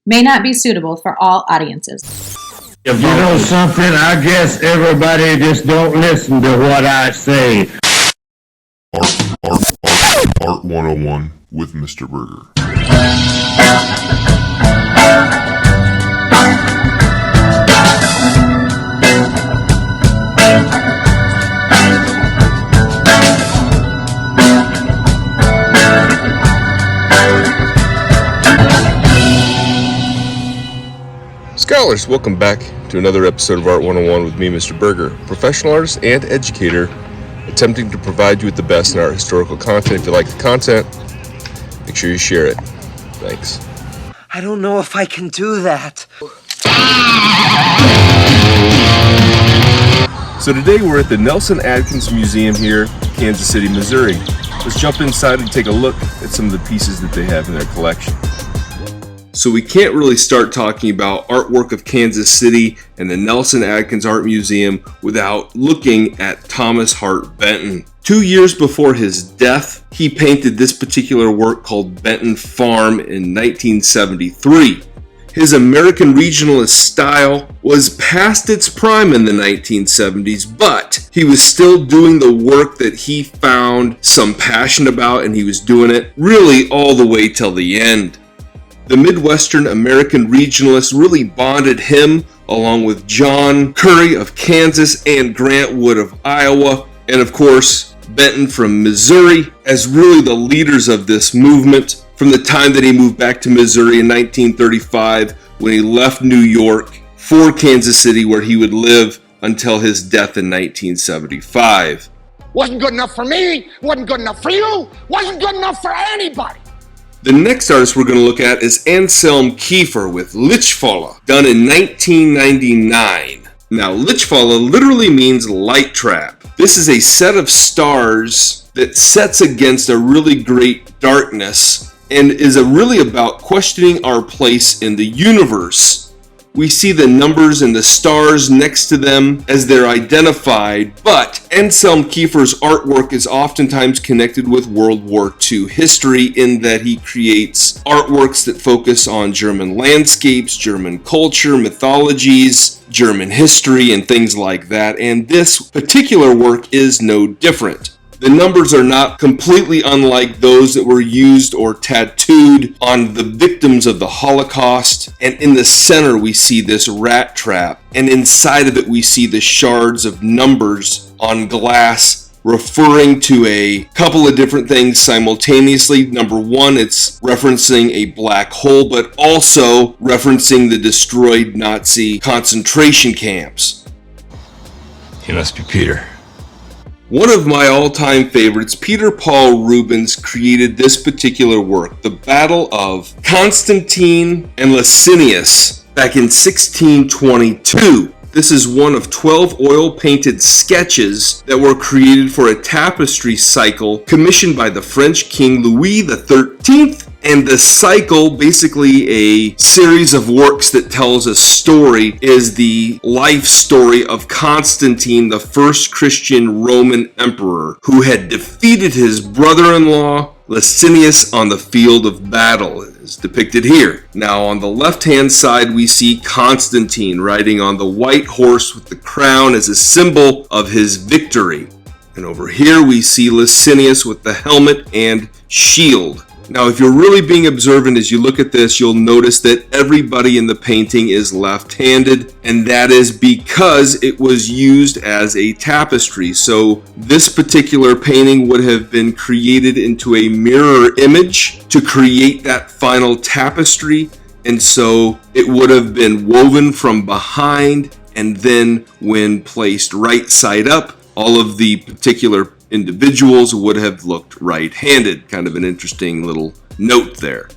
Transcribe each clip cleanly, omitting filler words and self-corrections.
may not be suitable for all audiences. You know something? I guess everybody just don't listen to what I say. Art 101 with Mr. Burgher. Scholars, welcome back to another episode of Art 101 with me, Mr. Burgher, professional artist and educator, attempting to provide you with the best in art historical content. If you like the content, make sure you share it. Thanks. I don't know if I can do that. So today we're at the Nelson-Atkins Museum here in Kansas City, Missouri. Let's jump inside and take a look at some of the pieces that they have in their collection. So we can't really start talking about artwork of Kansas City and the Nelson-Atkins Art Museum without looking at Thomas Hart Benton. 2 years before his death, he painted this particular work called Benton Farm in 1973. His American regionalist style was past its prime in the 1970s, but he was still doing the work that he found some passion about, and he was doing it really all the way till the end. The Midwestern American regionalists really bonded him along with John Curry of Kansas and Grant Wood of Iowa, and of course Benton from Missouri as really the leaders of this movement from the time that he moved back to Missouri in 1935 when he left New York for Kansas City, where he would live until his death in 1975. Wasn't good enough for me, wasn't good enough for you, wasn't good enough for anybody. The next artist we're going to look at is Anselm Kiefer with Lichtfalle, done in 1999. Now, Lichtfalle literally means light trap. This is a set of stars that sets against a really great darkness and is really about questioning our place in the universe. We see the numbers and the stars next to them as they're identified, but Anselm Kiefer's artwork is oftentimes connected with World War II history in that he creates artworks that focus on German landscapes, German culture, mythologies, German history, and things like that, and this particular work is no different. The numbers are not completely unlike those that were used or tattooed on the victims of the Holocaust. And in the center we see this rat trap, and inside of it we see the shards of numbers on glass referring to a couple of different things simultaneously. Number one, it's referencing a black hole, but also referencing the destroyed Nazi concentration camps. He must be Peter. One of my all-time favorites, Peter Paul Rubens, created this particular work, The Battle of Constantine and Licinius, back in 1622. This is one of 12 oil-painted sketches that were created for a tapestry cycle commissioned by the French King Louis XIII. And the cycle, basically a series of works that tells a story, is the life story of Constantine, the first Christian Roman emperor, who had defeated his brother-in-law Licinius on the field of battle, as depicted here. Now on the left-hand side we see Constantine riding on the white horse with the crown as a symbol of his victory. And over here we see Licinius with the helmet and shield. Now, if you're really being observant as you look at this, you'll notice that everybody in the painting is left-handed, and that is because it was used as a tapestry. So this particular painting would have been created into a mirror image to create that final tapestry, and so it would have been woven from behind, and then when placed right side up, all of the particular individuals would have looked right-handed. Kind of an interesting little note there.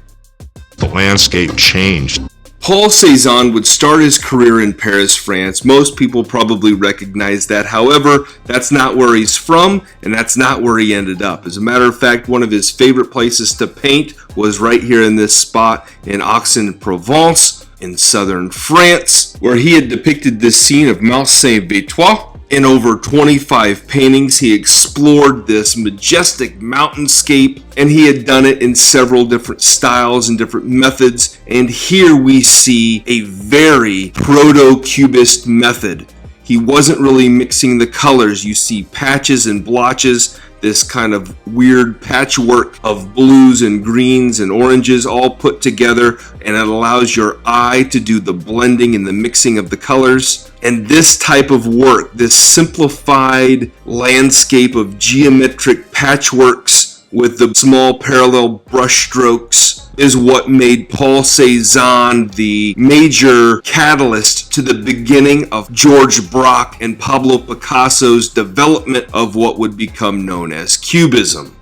The landscape changed. Paul Cézanne would start his career in Paris, France. Most people probably recognize that. However, that's not where he's from, and that's not where he ended up. As a matter of fact, one of his favorite places to paint was right here in this spot in Aix-en-Provence in southern France, where he had depicted this scene of Mont Saint-Victoire In over 25 paintings, he explored this majestic mountainscape, and he had done it in several different styles and different methods. And here we see a very proto-cubist method. He wasn't really mixing the colors. You see patches and blotches, this kind of weird patchwork of blues and greens and oranges all put together, and it allows your eye to do the blending and the mixing of the colors. And this type of work, this simplified landscape of geometric patchworks with the small parallel brush strokes, is what made Paul Cézanne the major catalyst to the beginning of George Braque and Pablo Picasso's development of what would become known as Cubism.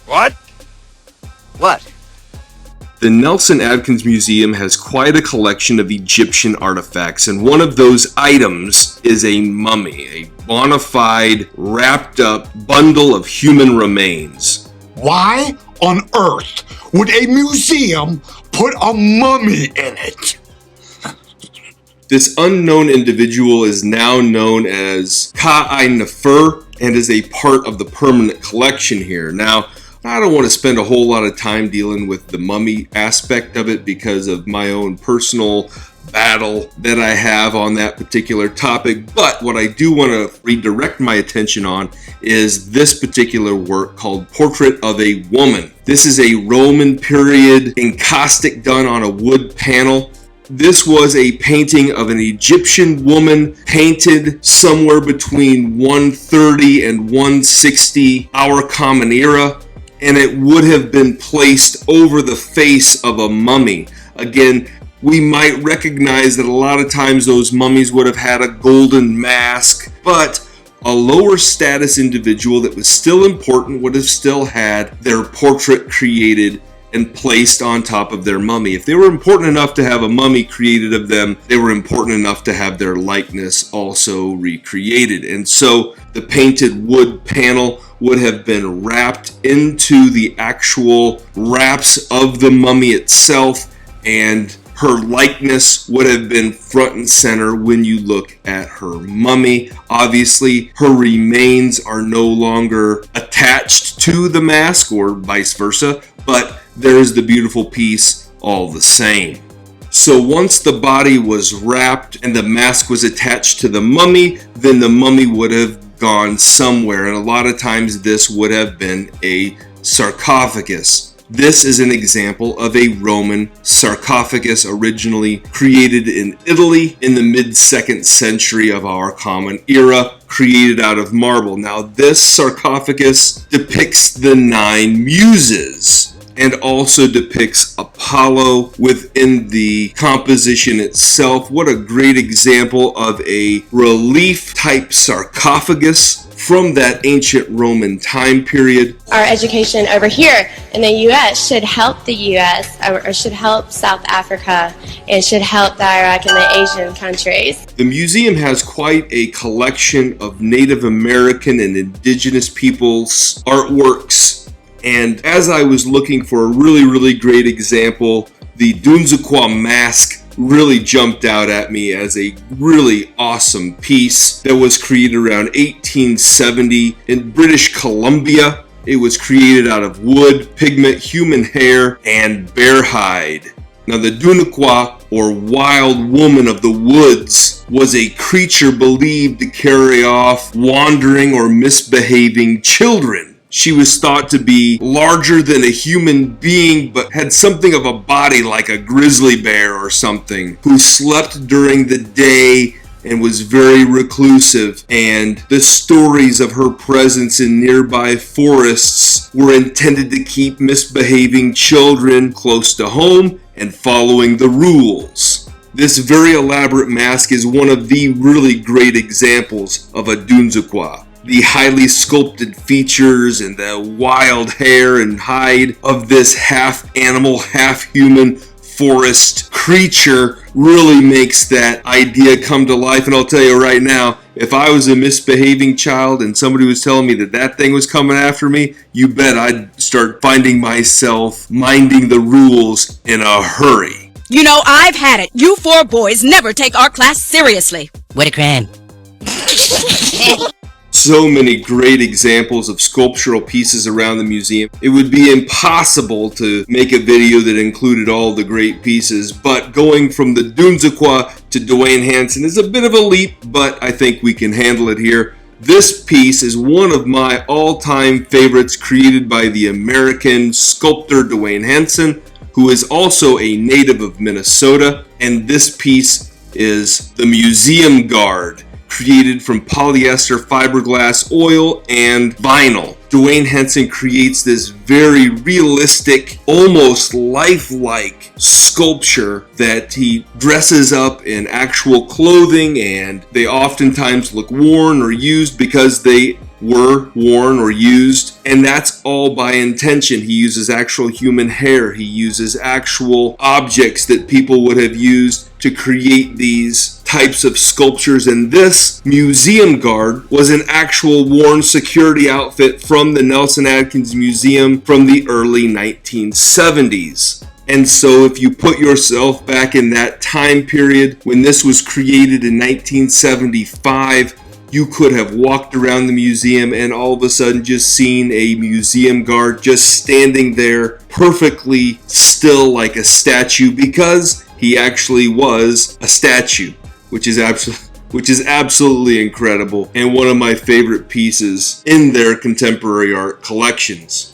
What? What? The Nelson-Atkins Museum has quite a collection of Egyptian artifacts, and one of those items is a mummy, a bona fide, wrapped up bundle of human remains. Why on earth would a museum put a mummy in it? This unknown individual is now known as Ka-I-Nefer and is a part of the permanent collection here. Now, I don't want to spend a whole lot of time dealing with the mummy aspect of it because of my own personal battle that I have on that particular topic, but what I do want to redirect my attention on is this particular work called Portrait of a Woman. This is a Roman period encaustic done on a wood panel. This was a painting of an Egyptian woman painted somewhere between 130 and 160 our common era, and it would have been placed over the face of a mummy. Again, we might recognize that a lot of times those mummies would have had a golden mask, but a lower status individual that was still important would have still had their portrait created and placed on top of their mummy. If they were important enough to have a mummy created of them, they were important enough to have their likeness also recreated. And so the painted wood panel would have been wrapped into the actual wraps of the mummy itself, and her likeness would have been front and center when you look at her mummy. Obviously, her remains are no longer attached to the mask or vice versa, but there's the beautiful piece all the same. So once the body was wrapped and the mask was attached to the mummy, then the mummy would have gone somewhere, and a lot of times this would have been a sarcophagus. This is an example of a Roman sarcophagus originally created in Italy in the mid-2nd century of our common era, created out of marble. Now, this sarcophagus depicts the 9 muses and also depicts Apollo within the composition itself. What a great example of a relief type sarcophagus from that ancient Roman time period. Our education over here in the U.S. should help the U.S. or should help South Africa and should help the Iraq and the Asian countries. The museum has quite a collection of Native American and indigenous peoples' artworks, and as I was looking for a really great example, the Dzunuk'wa mask really jumped out at me as a really awesome piece that was created around 1870 in British Columbia. It was created out of wood, pigment, human hair, and bear hide. Now, the Dzunuk'wa, or wild woman of the woods, was a creature believed to carry off wandering or misbehaving children. She was thought to be larger than a human being, but had something of a body like a grizzly bear or something, who slept during the day and was very reclusive, and the stories of her presence in nearby forests were intended to keep misbehaving children close to home and following the rules. This very elaborate mask is one of the really great examples of a Dzunuk'wa. The highly sculpted features and the wild hair and hide of this half animal, half human forest creature really makes that idea come to life. And I'll tell you right now, if I was a misbehaving child and somebody was telling me that that thing was coming after me, you bet I'd start finding myself minding the rules in a hurry. You know, I've had it. You 4 boys never take our class seriously. What a crime. So many great examples of sculptural pieces around the museum. It would be impossible to make a video that included all the great pieces, but going from the Dzunuk'wa to Duane Hanson is a bit of a leap, but I think we can handle it here. This piece is one of my all-time favorites, created by the American sculptor Duane Hanson, who is also a native of Minnesota, and this piece is the Museum Guard, created from polyester, fiberglass, oil, and vinyl. Duane Hanson creates this very realistic, almost lifelike sculpture that he dresses up in actual clothing, and they oftentimes look worn or used because they were worn or used, and that's all by intention. He uses actual human hair. He uses actual objects that people would have used to create these types of sculptures, and this museum guard was an actual worn security outfit from the Nelson-Atkins Museum from the early 1970s. And so if you put yourself back in that time period when this was created in 1975, you could have walked around the museum and all of a sudden just seen a museum guard just standing there perfectly still like a statue, because he actually was a statue, which is absolutely incredible and one of my favorite pieces in their contemporary art collections.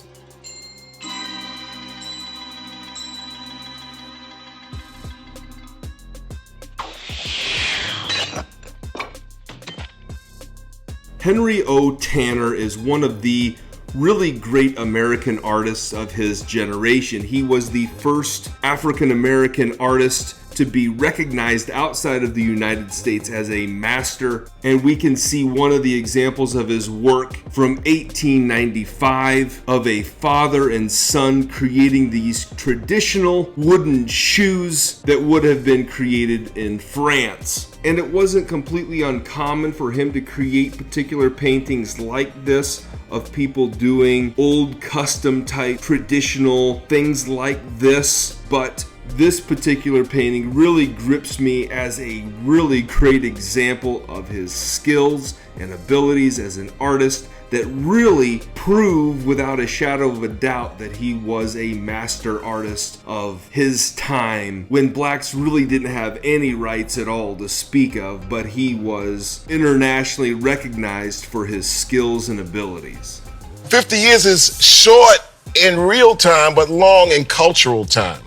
Henry O. Tanner is one of the really great American artists of his generation. He was the first African American artist to be recognized outside of the United States as a master, and we can see one of the examples of his work from 1895 of a father and son creating these traditional wooden shoes that would have been created in France. And it wasn't completely uncommon for him to create particular paintings like this of people doing old custom type traditional things like this, but this particular painting really grips me as a really great example of his skills and abilities as an artist that really prove without a shadow of a doubt that he was a master artist of his time, when blacks really didn't have any rights at all to speak of, but he was internationally recognized for his skills and abilities. 50 years is short in real time, but long in cultural time.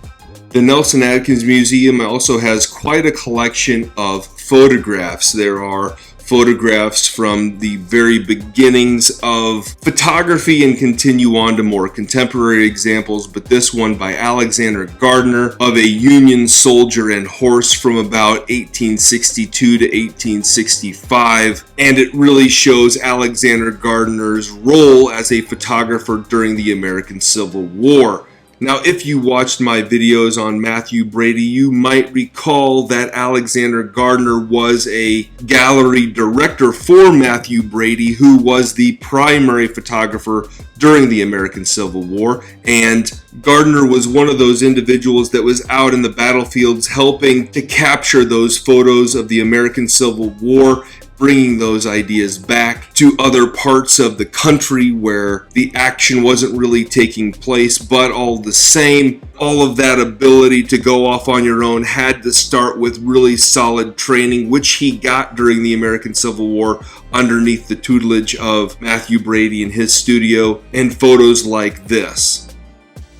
The Nelson-Atkins Museum also has quite a collection of photographs. There are photographs from the very beginnings of photography and continue on to more contemporary examples, but this one by Alexander Gardner of a Union soldier and horse from about 1862 to 1865, and it really shows Alexander Gardner's role as a photographer during the American Civil War. Now, if you watched my videos on Matthew Brady, you might recall that Alexander Gardner was a gallery director for Matthew Brady, who was the primary photographer during the American Civil War. And Gardner was one of those individuals that was out in the battlefields helping to capture those photos of the American Civil War, bringing those ideas back to other parts of the country where the action wasn't really taking place, but all the same, all of that ability to go off on your own had to start with really solid training, which he got during the American Civil War underneath the tutelage of Matthew Brady in his studio, and photos like this.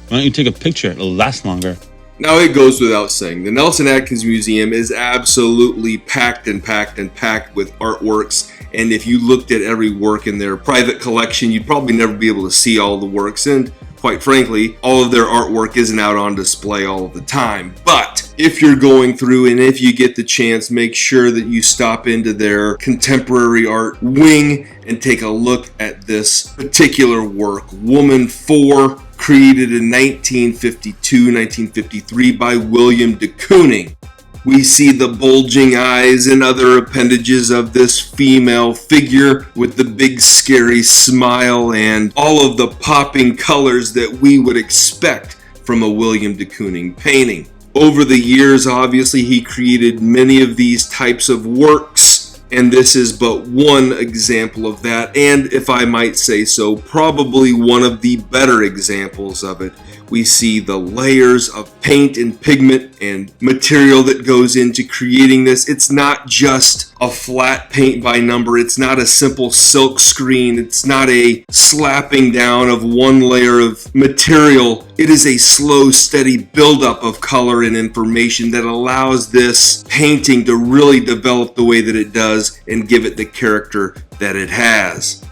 Why don't you take a picture? It'll last longer. Now, it goes without saying, the Nelson-Atkins Museum is absolutely packed with artworks, and if you looked at every work in their private collection, you'd probably never be able to see all the works, and quite frankly, all of their artwork isn't out on display all of the time. But if you're going through and if you get the chance, make sure that you stop into their contemporary art wing and take a look at this particular work, Woman 4, created in 1952-1953 by Willem de Kooning. We see the bulging eyes and other appendages of this female figure with the big scary smile and all of the popping colors that we would expect from a Willem de Kooning painting. Over the years, obviously, he created many of these types of works, And this is but one example of that, and if I might say so, probably one of the better examples of it. We see the layers of paint and pigment and material that goes into creating this. It's not just a flat paint by number. It's not a simple silk screen. It's not a slapping down of one layer of material. It is a slow, steady buildup of color and information that allows this painting to really develop the way that it does and give it the character that it has.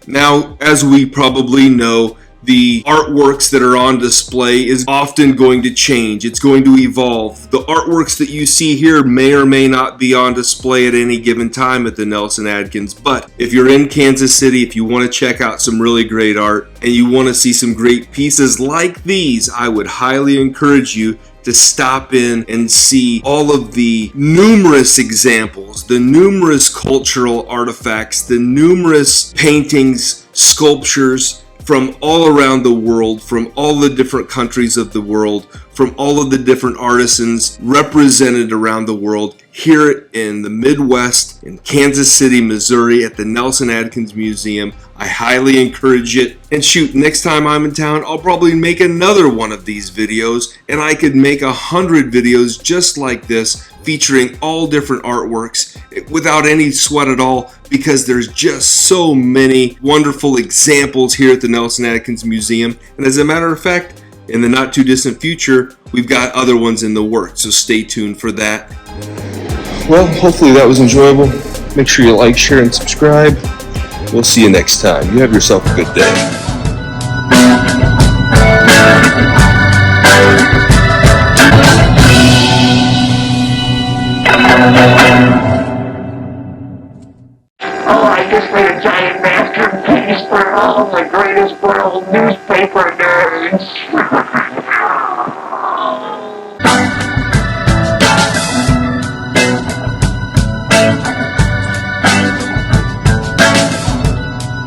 Now, as we probably know, the artworks that are on display is often going to change. It's going to evolve. The artworks that you see here may or may not be on display at any given time at the Nelson-Atkins, but if you're in Kansas City, if you want to check out some really great art and you want to see some great pieces like these, I would highly encourage you to stop in and see all of the numerous examples, the numerous cultural artifacts, the numerous paintings, sculptures, from all around the world, from all the different countries of the world, from all of the different artisans represented around the world here in the Midwest, in Kansas City, Missouri, at the Nelson-Atkins Museum. I highly encourage it. And shoot, next time I'm in town, I'll probably make another one of these videos, and I could make 100 videos just like this, featuring all different artworks without any sweat at all, because there's just so many wonderful examples here at the Nelson-Atkins Museum. And as a matter of fact, in the not too distant future, we've got other ones in the works, so stay tuned for that. Well, hopefully that was enjoyable. Make sure you like, share, and subscribe. We'll see you next time. You have yourself a good day. Oh, I just made a giant masterpiece for all the greatest